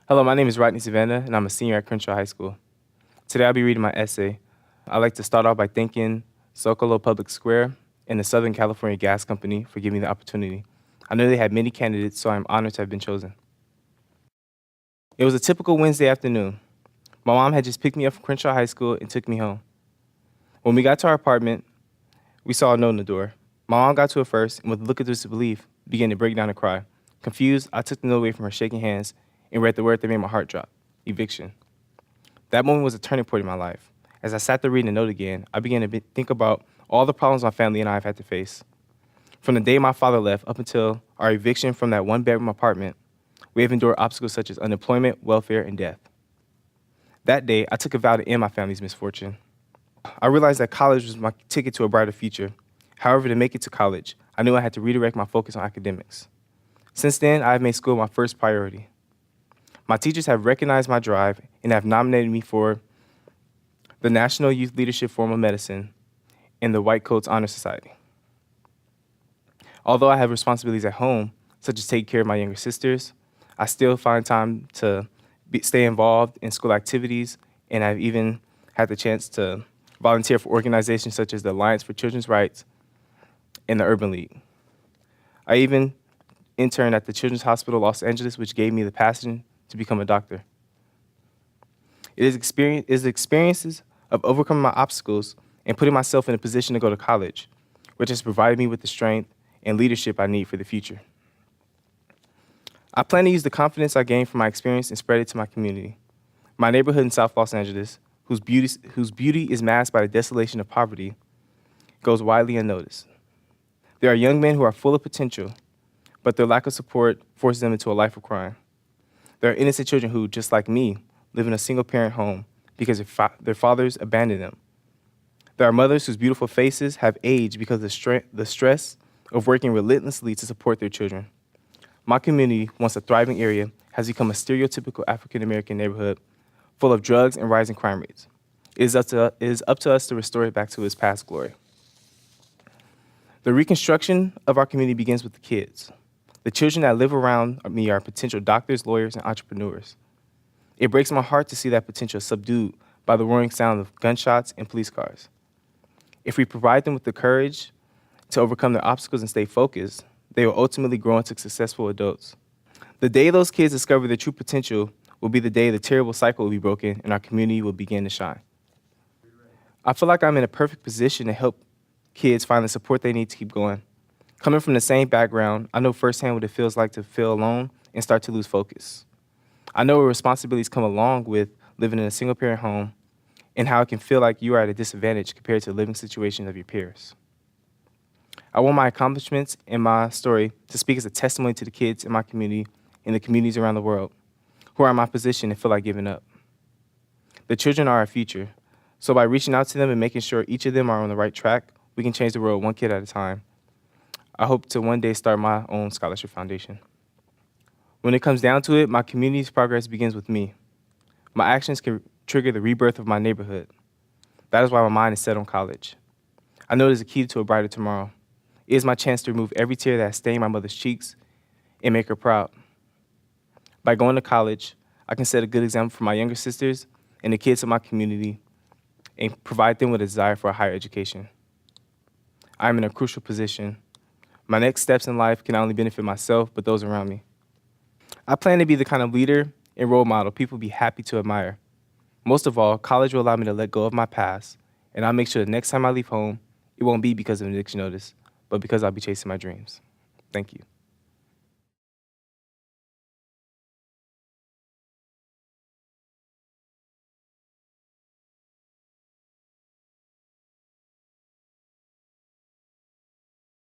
Hello, my name is Rodney Savannah, and I'm a senior at Crenshaw High School. Today I'll be reading my essay. I'd like to start off by thanking Zocalo Public Square and the Southern California Gas Company for giving me the opportunity. I know they had many candidates, so I'm honored to have been chosen. It was a typical Wednesday afternoon. My mom had just picked me up from Crenshaw High School and took me home. When we got to our apartment, we saw a note on the door. My mom got to it first, and with a look of disbelief, began to break down and cry. Confused, I took the note away from her shaking hands and read the word that made my heart drop: eviction. That moment was a turning point in my life. As I sat there reading the note again, I began to think about all the problems my family and I have had to face. From the day my father left up until our eviction from that one-bedroom apartment, we have endured obstacles such as unemployment, welfare, and death. That day, I took a vow to end my family's misfortune. I realized that college was my ticket to a brighter future. However, to make it to college, I knew I had to redirect my focus on academics. Since then, I have made school my first priority. My teachers have recognized my drive and have nominated me for the National Youth Leadership Forum of Medicine and the White Coats Honor Society. Although I have responsibilities at home, such as taking care of my younger sisters, I still find time to stay involved in school activities, and I've even had the chance to volunteer for organizations such as the Alliance for Children's Rights and the Urban League. I even interned at the Children's Hospital Los Angeles, which gave me the passion to become a doctor. It is the experiences of overcoming my obstacles and putting myself in a position to go to college, which has provided me with the strength and leadership I need for the future. I plan to use the confidence I gained from my experience and spread it to my community. My neighborhood in South Los Angeles, whose beauty is masked by the desolation of poverty, goes widely unnoticed. There are young men who are full of potential, but their lack of support forces them into a life of crime. There are innocent children who, just like me, live in a single-parent home because their fathers abandoned them. There are mothers whose beautiful faces have aged because of the stress of working relentlessly to support their children. My community, once a thriving area, has become a stereotypical African-American neighborhood full of drugs and rising crime rates. It is up to us to restore it back to its past glory. The reconstruction of our community begins with the kids. The children that live around me are potential doctors, lawyers, and entrepreneurs. It breaks my heart to see that potential subdued by the roaring sound of gunshots and police cars. If we provide them with the courage to overcome their obstacles and stay focused, they will ultimately grow into successful adults. The day those kids discover their true potential will be the day the terrible cycle will be broken and our community will begin to shine. I feel like I'm in a perfect position to help kids find the support they need to keep going. Coming from the same background, I know firsthand what it feels like to feel alone and start to lose focus. I know what responsibilities come along with living in a single-parent home and how it can feel like you are at a disadvantage compared to the living situations of your peers. I want my accomplishments and my story to speak as a testimony to the kids in my community and the communities around the world who are in my position and feel like giving up. The children are our future, so by reaching out to them and making sure each of them are on the right track, we can change the world one kid at a time. I hope to one day start my own scholarship foundation. When it comes down to it, my community's progress begins with me. My actions can trigger the rebirth of my neighborhood. That is why my mind is set on college. I know it is a key to a brighter tomorrow. It is my chance to remove every tear that has stained my mother's cheeks and make her proud. By going to college, I can set a good example for my younger sisters and the kids of my community and provide them with a desire for a higher education. I am in a crucial position. My next steps in life can not only benefit myself, but those around me. I plan to be the kind of leader and role model people will be happy to admire. Most of all, college will allow me to let go of my past, and I'll make sure the next time I leave home, it won't be because of an eviction notice, but because I'll be chasing my dreams. Thank you.